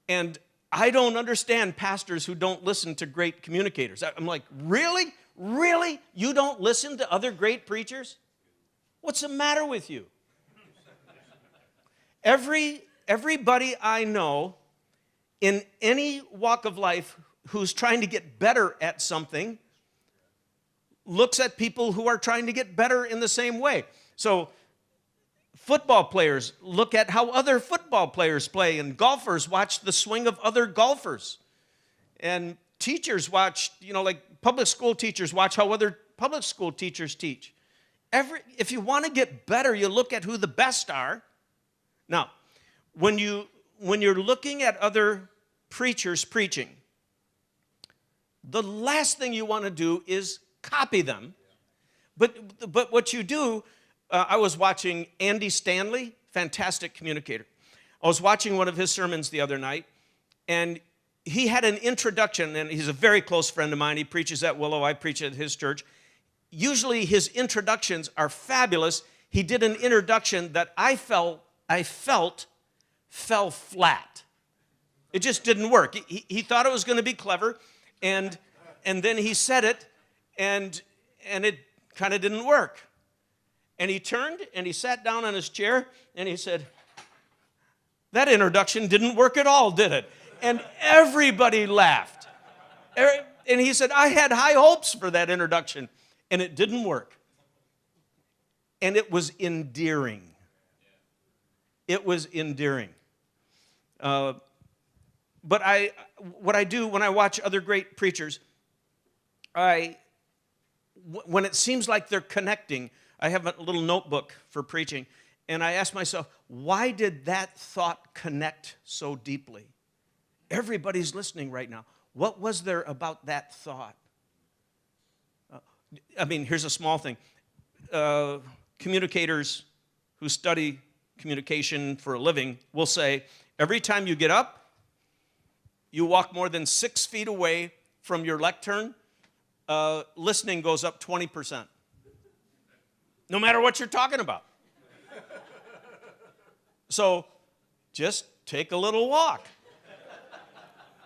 And I don't understand pastors who don't listen to great communicators. I'm like, really? Really? You don't listen to other great preachers? What's the matter with you? Everybody I know in any walk of life who's trying to get better at something looks at people who are trying to get better in the same way. So football players look at how other football players play, and golfers watch the swing of other golfers. And teachers watch, like public school teachers watch how other public school teachers teach. If you want to get better, you look at who the best are. Now, when you're looking at other preachers preaching, the last thing you want to do is copy them. But what you do, I was watching Andy Stanley, fantastic communicator. I was watching one of his sermons the other night, and he had an introduction, and he's a very close friend of mine. He preaches at Willow. I preach at his church. Usually his introductions are fabulous. He did an introduction that I felt fell flat. It just didn't work. He thought it was going to be clever, and then he said it, and it kind of didn't work. And he turned, and he sat down on his chair, and he said, "That introduction didn't work at all, did it?" And everybody laughed. And he said, "I had high hopes for that introduction, and it didn't work." And it was endearing. It was endearing. But what I do when I watch other great preachers, when it seems like they're connecting, I have a little notebook for preaching, and I ask myself, why did that thought connect so deeply? Everybody's listening right now. What was there about that thought? Here's a small thing. Communicators who study communication for a living will say, every time you get up, you walk more than 6 feet away from your lectern, listening goes up 20%. No matter what you're talking about. So just take a little walk.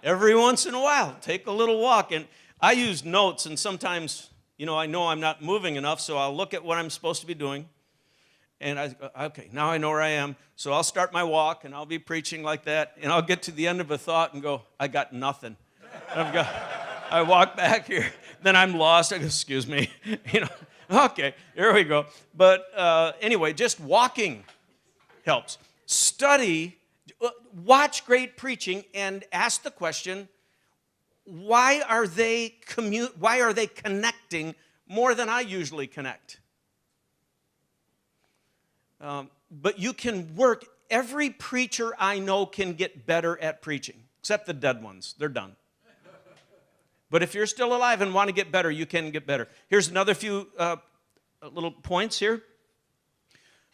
Every once in a while, take a little walk. And I use notes, and sometimes, I know I'm not moving enough, so I'll look at what I'm supposed to be doing. And okay, now I know where I am. So I'll start my walk, and I'll be preaching like that, and I'll get to the end of a thought and go, I got nothing. I walk back here, then I'm lost. I go, excuse me, Okay, here we go. But anyway, just walking helps. Study, watch great preaching, and ask the question, why are they connecting more than I usually connect? But you can work. Every preacher I know can get better at preaching, except the dead ones. They're done. But if you're still alive and want to get better, you can get better. Here's another few little points here.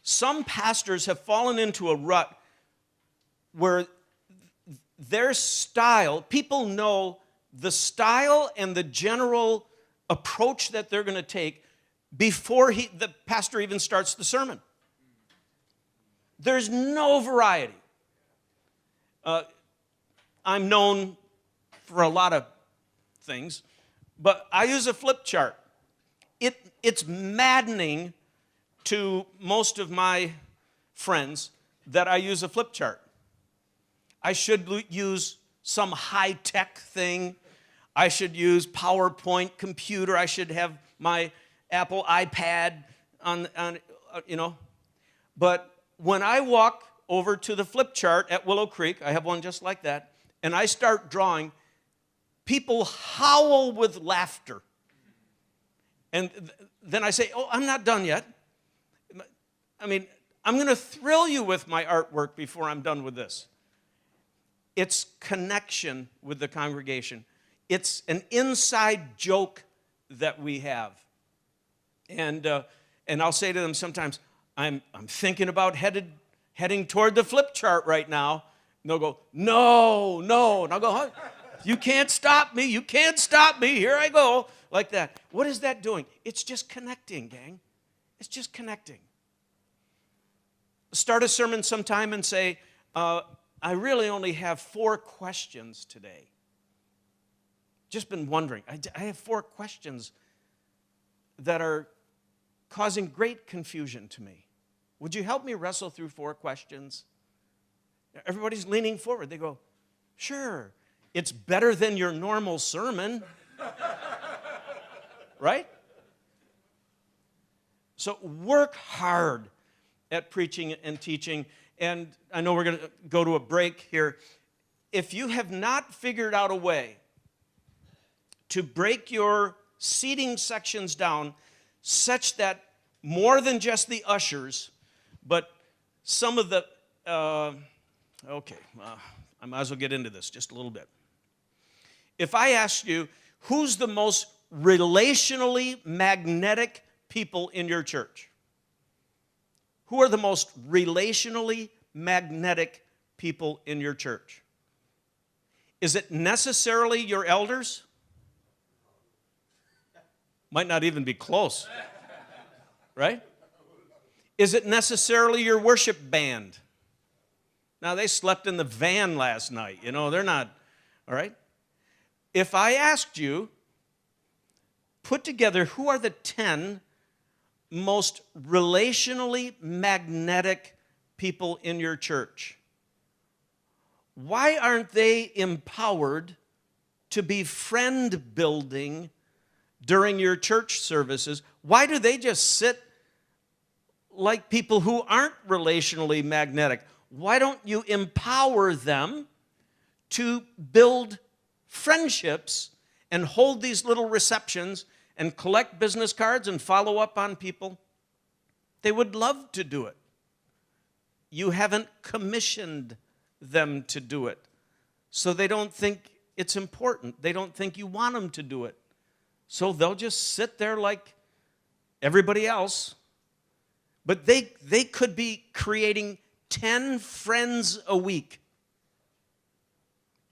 Some pastors have fallen into a rut where their style, people know the style and the general approach that they're going to take before the pastor even starts the sermon. There's no variety. I'm known for a lot of things, but I use a flip chart. It's maddening to most of my friends that I use a flip chart. I should use some high-tech thing. I should use PowerPoint computer. I should have my Apple iPad on. But when I walk over to the flip chart at Willow Creek, I have one just like that, and I start drawing, people howl with laughter. And then I say, I'm not done yet. I'm going to thrill you with my artwork before I'm done with this. It's connection with the congregation. It's an inside joke that we have. And I'll say to them sometimes, I'm thinking about heading toward the flip chart right now. And they'll go, no. And I'll go, huh? You can't stop me. You can't stop me. Here I go. Like that. What is that doing? It's just connecting, gang. It's just connecting. Start a sermon sometime and say, I really only have 4 questions today. Just been wondering. I have 4 questions that are causing great confusion to me. Would you help me wrestle through 4 questions? Everybody's leaning forward. They go, sure, it's better than your normal sermon. Right? So work hard at preaching and teaching. And I know we're going to go to a break here. If you have not figured out a way to break your seating sections down such that more than just the ushers, but some of the, I might as well get into this just a little bit. If I asked you, who's the most relationally magnetic people in your church? Who are the most relationally magnetic people in your church? Is it necessarily your elders? Might not even be close, right? Is it necessarily your worship band? Now, they slept in the van last night. You know, they're not, all right? If I asked you, put together who are the 10 most relationally magnetic people in your church, why aren't they empowered to be friend building during your church services? Why do they just sit like people who aren't relationally magnetic? Why don't you empower them to build friendships and hold these little receptions and collect business cards and follow up on people? They would love to do it. You haven't commissioned them to do it. So they don't think it's important. They don't think you want them to do it. So they'll just sit there like everybody else. But they could be creating 10 friends a week.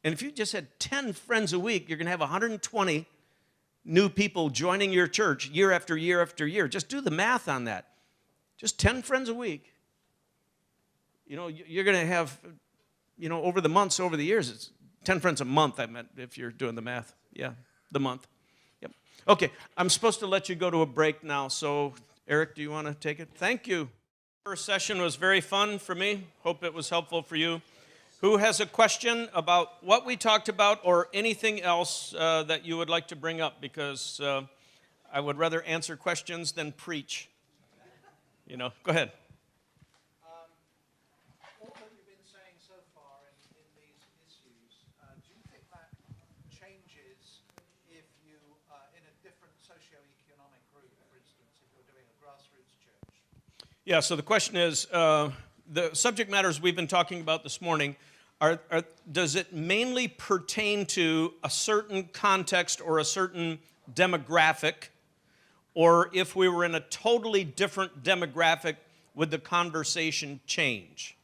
And if you just had 10 friends a week, you're going to have 120 new people joining your church year after year after year. Just do the math on that. Just 10 friends a week. You know, you're going to have, you know, over the months, over the years, it's 10 friends a month, I meant, if you're doing the math. Yeah, the month. Yep. Okay, I'm supposed to let you go to a break now, so Eric, do you want to take it? Thank you. First session was very fun for me. Hope it was helpful for you. Who has a question about what we talked about or anything else that you would like to bring up? Because I would rather answer questions than preach. You know, go ahead. All that you've been saying so far in these issues, do you think that changes if you are in a different socio-economic group, for instance, if you're doing a grassroots church? Yeah, so the question is, the subject matters we've been talking about this morning, does it mainly pertain to a certain context or a certain demographic, or if we were in a totally different demographic, would the conversation change?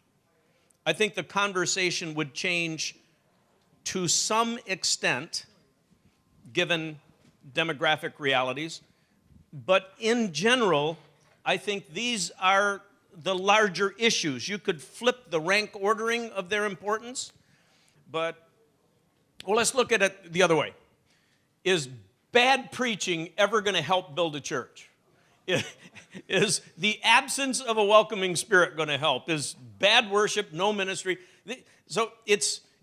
I think the conversation would change to some extent, given demographic realities, but in general, I think these are the larger issues. You could flip the rank ordering of their importance, but, well, let's look at it the other way. Is bad preaching ever going to help build a church? Is the absence of a welcoming spirit going to help? Is bad worship, no ministry? So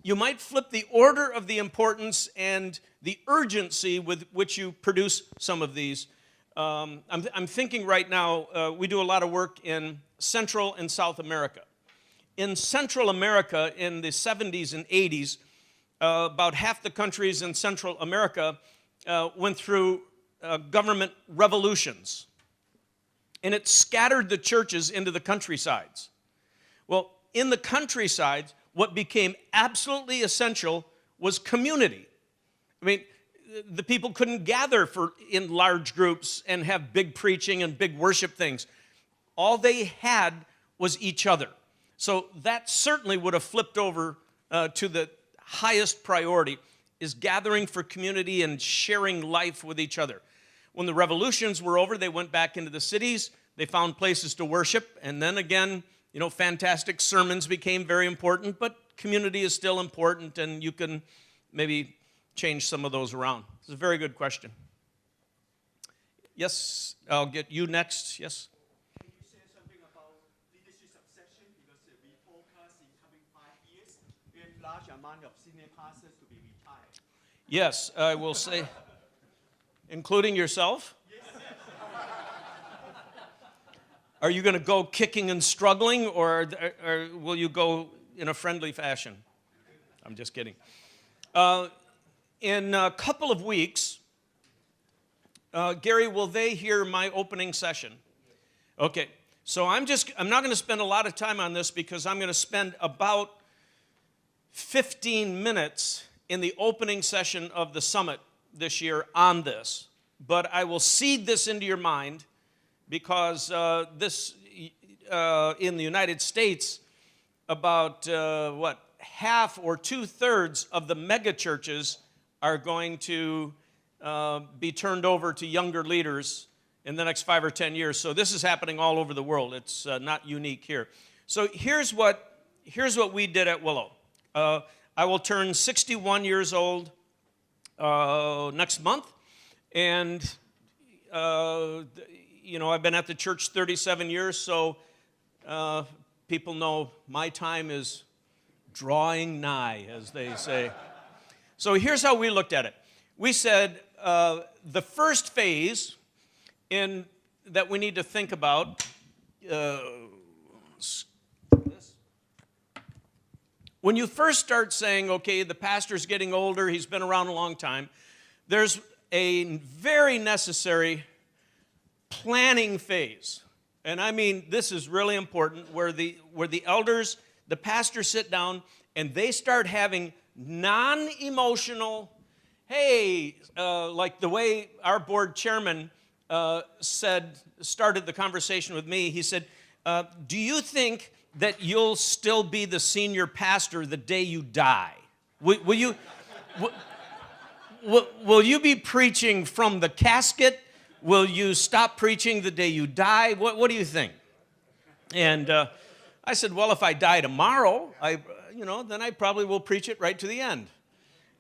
you might flip the order of the importance and the urgency with which you produce some of these. I'm thinking right now, we do a lot of work in Central and South America. In Central America, in the 70s and 80s, about half the countries in Central America went through government revolutions. And it scattered the churches into the countrysides. Well, in the countrysides, what became absolutely essential was community. I mean, the people couldn't gather in large groups and have big preaching and big worship things. All they had was each other. So that certainly would have flipped over to the highest priority, is gathering for community and sharing life with each other. When the revolutions were over, they went back into the cities. They found places to worship. And then again, you know, fantastic sermons became very important, but community is still important, and you can maybe change some of those around? It's a very good question. Yes, I'll get you next. Yes? Can you say something about leadership succession? Because we forecast in coming 5 years, very large amount of senior pastors to be retired. Yes, I will say, including yourself? Are you going to go kicking and struggling, or will you go in a friendly fashion? I'm just kidding. In a couple of weeks, Gary, will they hear my opening session? Okay, so I'm not going to spend a lot of time on this because I'm going to spend about 15 minutes in the opening session of the summit this year on this. But I will seed this into your mind because this, in the United States, about, half or 2/3 of the mega churches are going to be turned over to younger leaders in the next 5 or 10 years. So this is happening all over the world. It's not unique here. So here's what we did at Willow. I will turn 61 years old next month, and I've been at the church 37 years, so people know my time is drawing nigh, as they say. So here's how we looked at it. We said the first phase that we need to think about, when you first start saying, okay, the pastor's getting older, he's been around a long time, there's a very necessary planning phase. And I mean, this is really important, where the elders, the pastors sit down and they start having non-emotional, hey, like the way our board chairman started the conversation with me. He said, do you think that you'll still be the senior pastor the day you die? Will you be preaching from the casket? Will you stop preaching the day you die? What do you think? And I said, well, if I die tomorrow, then I probably will preach it right to the end.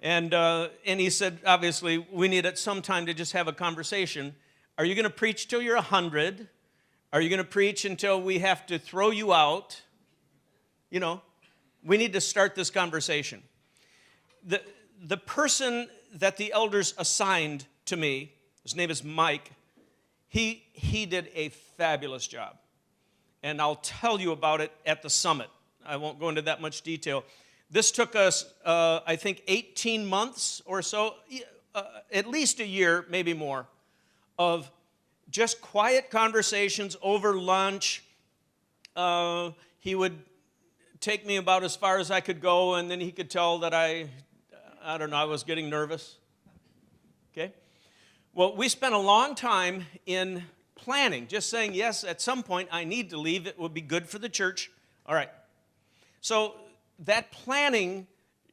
And he said, obviously, we need at some time to just have a conversation. Are you going to preach till you're 100? Are you going to preach until we have to throw you out? We need to start this conversation. The person that the elders assigned to me, his name is Mike, he did a fabulous job. And I'll tell you about it at the summit. I won't go into that much detail. This took us, I think, 18 months or so, at least a year, maybe more, of just quiet conversations over lunch. He would take me about as far as I could go, and then he could tell that I was getting nervous. Okay? Well, we spent a long time in planning, just saying, yes, at some point I need to leave. It would be good for the church. All right. So that planning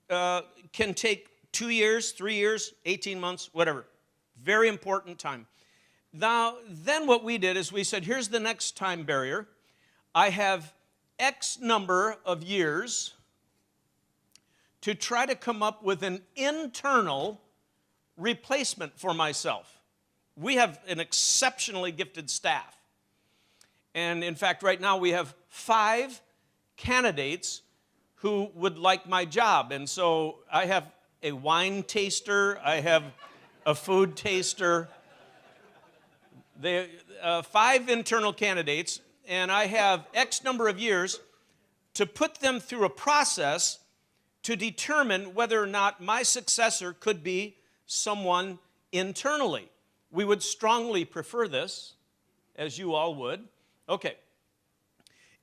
can take 2 years, 3 years, 18 months, whatever. Very important time. Now, then what we did is we said, here's the next time barrier. I have X number of years to try to come up with an internal replacement for myself. We have an exceptionally gifted staff. And in fact, right now we have 5 candidates who would like my job. And so I have a wine taster, I have a food taster, 5 internal candidates, and I have X number of years to put them through a process to determine whether or not my successor could be someone internally. We would strongly prefer this, as you all would. Okay.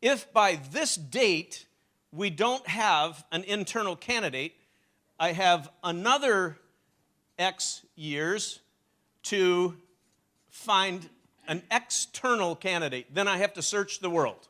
If by this date we don't have an internal candidate, I have another X years to find an external candidate. Then I have to search the world.